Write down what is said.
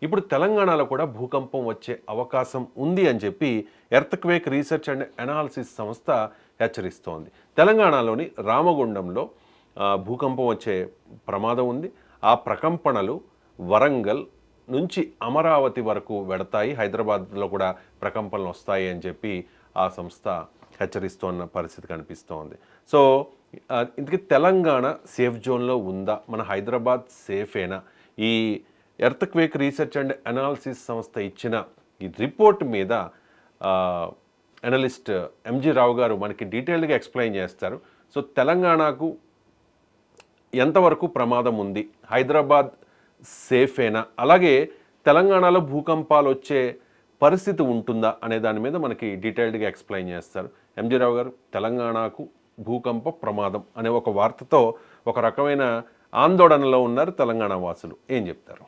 ఇప్పుడు తెలంగాణలో కూడా భూకంపం వచ్చే అవకాశం ఉంది అని చెప్పి ఎర్త్క్వేక్ రీసెర్చ్ అండ్ అనాలిసిస్ సంస్థ హెచ్చరిస్తోంది. తెలంగాణలోని రామగుండంలో భూకంపం వచ్చే ప్రమాదం ఉంది. ఆ ప్రకంపనలు వరంగల్ నుంచి అమరావతి వరకు వెడతాయి, హైదరాబాద్లో కూడా ప్రకంపనలు వస్తాయి అని చెప్పి ఆ సంస్థ హెచ్చరిస్తున్న పరిస్థితి కనిపిస్తోంది. సో ఇందుకే తెలంగాణ సేఫ్ జోన్లో ఉందా, మన హైదరాబాద్ సేఫేనా? ఈ ఎర్త్క్వేక్ రీసెర్చ్ అండ్ అనాలిసిస్ సంస్థ ఇచ్చిన ఈ రిపోర్ట్ మీద అనలిస్ట్ ఎంజి రావు గారు మనకి డీటెయిల్డ్గా ఎక్స్ప్లెయిన్ చేస్తారు. సో తెలంగాణకు ఎంతవరకు ప్రమాదం ఉంది, హైదరాబాద్ సేఫేనా, అలాగే తెలంగాణలో భూకంపాలు వచ్చే పరిస్థితి ఉంటుందా అనే దాని మీద మనకి డీటెయిల్డ్గా ఎక్స్ప్లెయిన్ చేస్తారు ఎంజి రావు గారు. తెలంగాణకు భూకంప ప్రమాదం అనే ఒక వార్తతో ఒక రకమైన ఆందోళనలో ఉన్నారు తెలంగాణ వాసులు, ఏం చెప్తారు?